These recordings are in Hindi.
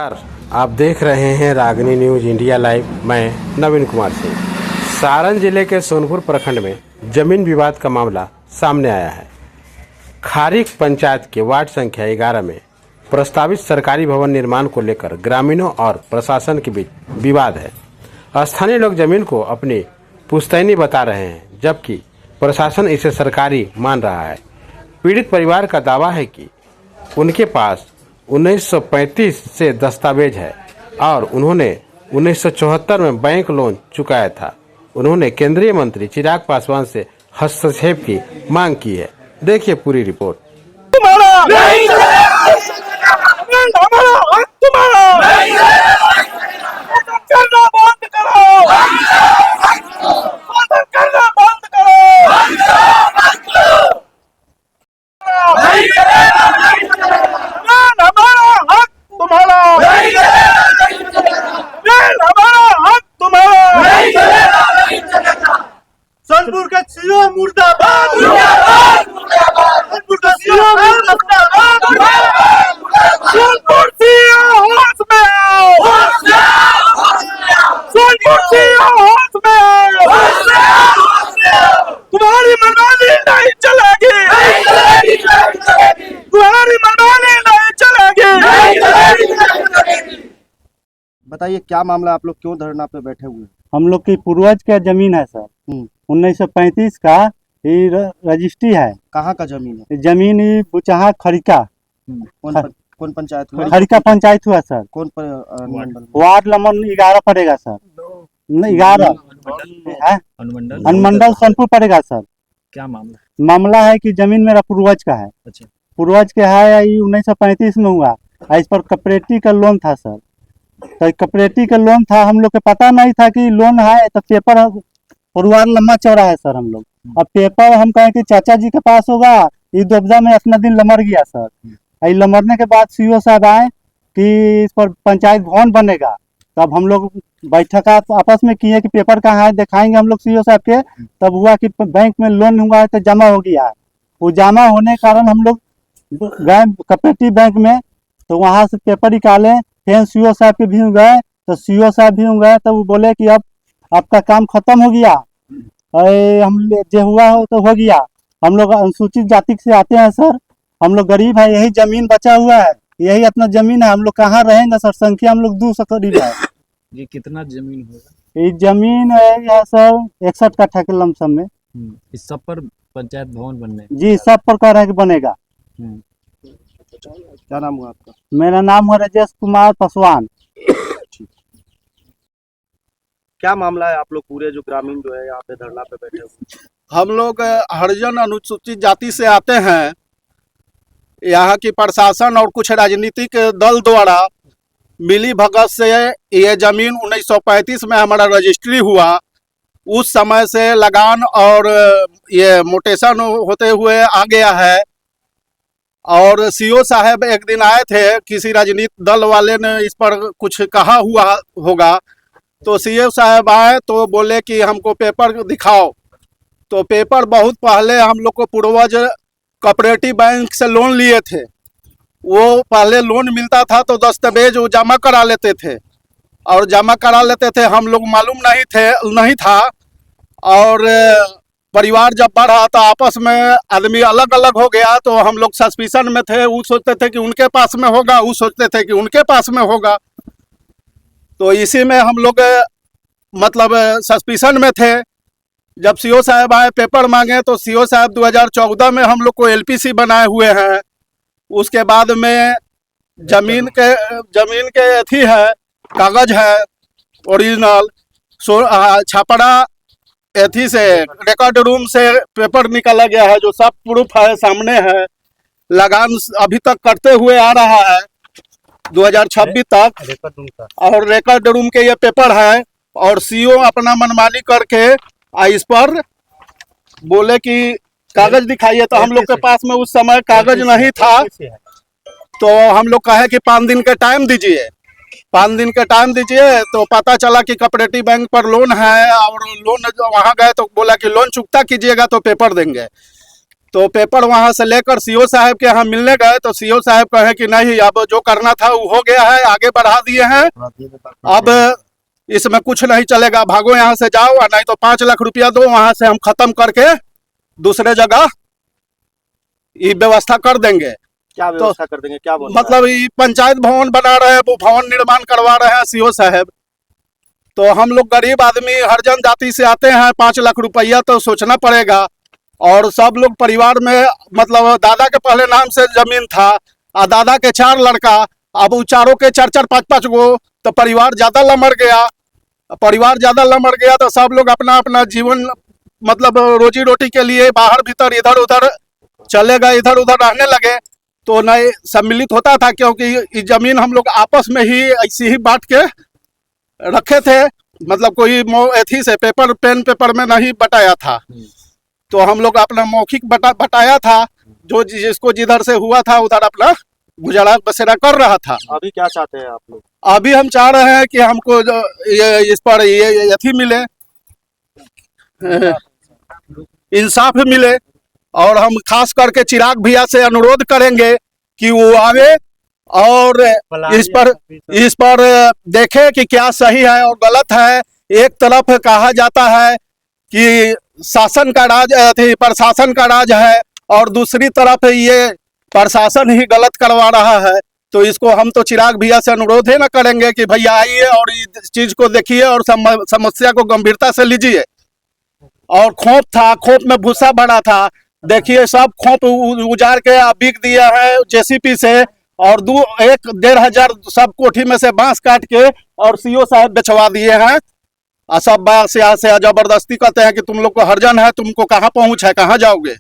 नमस्कार, आप देख रहे हैं रागनी न्यूज इंडिया लाइव। मैं नवीन कुमार सिंह। सारण जिले के सोनपुर प्रखंड में जमीन विवाद का मामला सामने आया है। खारिक पंचायत के वार्ड संख्या 11 में प्रस्तावित सरकारी भवन निर्माण को लेकर ग्रामीणों और प्रशासन के बीच विवाद है। स्थानीय लोग जमीन को अपनी पुश्तैनी बता रहे हैं, जबकि प्रशासन इसे सरकारी मान रहा है। पीड़ित परिवार का दावा है कि उनके पास 1935 से दस्तावेज है और उन्होंने 1974 में बैंक लोन चुकाया था। उन्होंने केंद्रीय मंत्री चिराग पासवान से हस्तक्षेप की मांग की है। देखिए पूरी रिपोर्ट। तुम्हारा नहीं हमारा हक तुम्हारा नहीं करना बंद करो, करना बंद करो, हमारा हक तुम्हारा हमारा हक तुम्हारा। सोनपुर का सीओ मुर्दाबाद, सोनपुर का सीओ मुर्दाबाद, सोनपुर सीओ होश में आओ, सोनपुर सीओ होश में आओ। तुम्हारी मनमानी नहीं चलेगी, तुम्हारी मनमानी नहीं चलेगी। बताइए क्या मामला, आप लोग क्यों धरना पे बैठे हुए हैं? हम लोग की पूर्वज का जमीन है सर। 1935 का ये रजिस्ट्री है। कहाँ का जमीन है? जमीन ये बुचहा खरिका कौन पंचायत हुआ? खरिका पंचायत हुआ सर। कौन मंडल? वार्ड नंबर 11 पड़ेगा सर। 11 है, अनुमंडल सोनपुर पड़ेगा सर। क्या मामला? मामला है कि जमीन मेरा पूर्वज का है। अच्छा। पूर्वज के है, ये 1935 में हुआ। इस पर कॉपरेटिव का लोन था सर। तो कॉपरेटिव का लोन था, हम लोग को पता नहीं था कि लोन है। तो पेपर परिवार लम्बा चौड़ा है सर। हम लोग अब पेपर हम कहें कि चाचा जी के पास होगा, ये दुबदा में अपना दिन लमर गया सर। ये लमरने के बाद सीओ साहब आए कि इस पर पंचायत भवन बनेगा। तब हम लोग बैठक आपस में किए कि पेपर कहाँ है, दिखाएंगे हम लोग सीओ साहब के। तब हुआ कि बैंक में लोन हुआ है तो जमा हो गया है। वो जमा होने के कारण हम लोग गए कॉपरेटिव बैंक में, तो वहाँ से पेपर निकाले। फिर सीओ साहब के भी गए, तो सीओ साहब भी गए। तो वो बोले कि अब आपका काम खत्म हो गया, हम जो हुआ हो तो हो गया। हम लोग अनुसूचित जाति से आते हैं सर। हम लोग गरीब है, यही जमीन बचा हुआ है, यही अपना जमीन है। हम लोग कहाँ रहेंगे सर? संख्या हम लोग 200 करीब है। ये कितना जमीन होगा? ये जमीन है सर 61 कट्ठा के लमसम में। इस सब पर पंचायत भवन बनने? जी, सब पर कह रहे हैं कि बनेगा। क्या नाम हुआ आपका? मेरा नाम है राजेश कुमार पासवान। क्या मामला है? आप लोग पूरे जो ग्रामीण जो है यहाँ पे धरना पे बैठे हुए? हम लोग हरिजन अनुसूचित जाति से आते हैं। यहाँ की प्रशासन और कुछ राजनीतिक दल द्वारा मिली भगत से ये जमीन 1935 में हमारा रजिस्ट्री हुआ। उस समय से लगान और ये मोटेशन होते हुए आ गया है। और सीओ साहब एक दिन आए थे, किसी राजनीतिक दल वाले ने इस पर कुछ कहा हुआ होगा, तो सीओ साहब आए तो बोले कि हमको पेपर दिखाओ। तो पेपर बहुत पहले हम लोग को पूर्वज कोऑपरेटिव बैंक से लोन लिए थे। वो पहले लोन मिलता था तो दस्तावेज वो जमा करा लेते थे, और जमा करा लेते थे। हम लोग मालूम नहीं था। और परिवार जब बढ़ा तो आपस में आदमी अलग अलग हो गया, तो हम लोग सस्पिशन में थे। वो सोचते थे कि उनके पास में होगा, वो सोचते थे कि उनके पास में होगा। तो इसी में हम लोग मतलब सस्पिशन में थे। जब सीओ साहब आए पेपर मांगे, तो सीओ साहब 2014 में हम लोग को एलपीसी बनाए हुए हैं। उसके बाद में जमीन के अथी है, कागज है ओरिजिनल। छापड़ा एथी से रिकॉर्ड रूम से पेपर निकाला गया है, जो सब प्रूफ है, सामने है। लगान अभी तक करते हुए आ रहा है 2026 तक। और रिकॉर्ड रूम के ये पेपर है। और सीओ अपना मनमानी करके इस पर बोले कि कागज दिखाइए। तो हम लोग के पास में उस समय कागज नहीं था। तो हम लोग कहे कि 5 दिन का टाइम दीजिए। 5 दिन का टाइम दीजिए। तो पता चला कि कोऑपरेटिव बैंक पर लोन है, और लोन वहाँ गए तो बोला कि लोन चुकता कीजिएगा तो पेपर देंगे। तो पेपर वहां से लेकर सीओ साहब के यहाँ मिलने गए तो सीओ साहब कहे कि नहीं, अब जो करना था वो हो गया है, आगे बढ़ा दिए हैं, अब इसमें कुछ नहीं चलेगा, भागो यहाँ से जाओ, और नहीं तो 5 लाख रुपया दो, वहां से हम खत्म करके दूसरे जगह ये व्यवस्था कर देंगे। क्या व्यवस्था कर देंगे, क्या बोल मतलब ये पंचायत भवन बना रहे हैं, वो भवन निर्माण करवा रहे हैं सीओ साहब। तो हम लोग गरीब आदमी हरिजन जाति से आते हैं, 5 लाख रुपया तो सोचना पड़ेगा। और सब लोग परिवार में मतलब दादा के पहले नाम से जमीन था और दादा के 4 लड़का, अब वो चारों के 4-4, 5-5 गो, तो परिवार ज्यादा लमड़ गया। तो सब लोग अपना अपना जीवन मतलब रोजी रोटी के लिए बाहर भीतर इधर उधर चले गए, इधर उधर रहने लगे। तो नहीं सम्मिलित होता था, क्योंकि ये जमीन हम लोग आपस में ही ऐसी ही बांट के रखे थे, मतलब कोई एथी से पेन पेपर में नहीं बटाया था। तो हम लोग अपना मौखिक बटाया था, जो जिसको जिधर से हुआ था उधर अपना गुजारा बसेरा कर रहा था। अभी क्या चाहते हैं आप लोग? अभी हम चाह रहे हैं कि हमको ये इस पर ये अथी मिले, इंसाफ मिले। और हम खास करके चिराग भैया से अनुरोध करेंगे कि वो आवे और इस पर देखे कि क्या सही है और गलत है। एक तरफ कहा जाता है कि शासन का राज प्रशासन का राज है, और दूसरी तरफ ये प्रशासन ही गलत करवा रहा है। तो इसको हम तो चिराग भैया से अनुरोध है ना करेंगे कि भैया आइए और इस चीज को देखिए और समस्या को गंभीरता से लीजिए। और खोप था, खोप में भूसा भरा था, देखिए सब खोप उजाड़ के बिक दिया है जेसीपी से, और 1-1.5 हजार सब कोठी में से बांस काट के और सीओ साहब बेचवा दिए हैं। और सब बात से जबरदस्ती कहते हैं कि तुम लोग को हर्जन है, तुमको कहाँ पहुँच है, कहाँ जाओगे।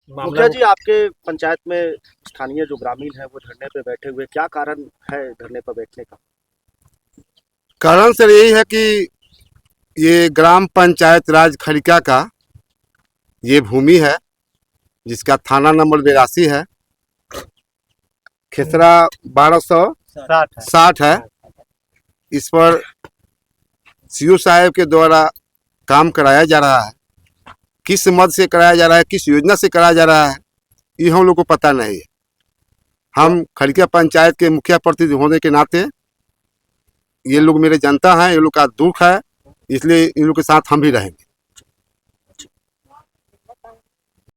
मुखिया जी, आपके पंचायत में स्थानीय जो ग्रामीण है वो धरने पे बैठे हुए, क्या कारण है धरने पर बैठने का? कारण सर यही है कि ये ग्राम पंचायत राज खड़िका का ये भूमि है, जिसका थाना नंबर 82 है, खेसरा 1260 है। इस पर सीओ साहब के द्वारा काम कराया जा रहा है। किस मद से कराया जा रहा है, किस योजना से कराया जा रहा है, ये हम लोग को पता नहीं है। हम खड़िका पंचायत के मुखिया प्रतिनिधि होने के नाते ये लोग मेरे जनता हैं, ये लोग का दुख है, इसलिए इन लोग के साथ हम भी रहेंगे।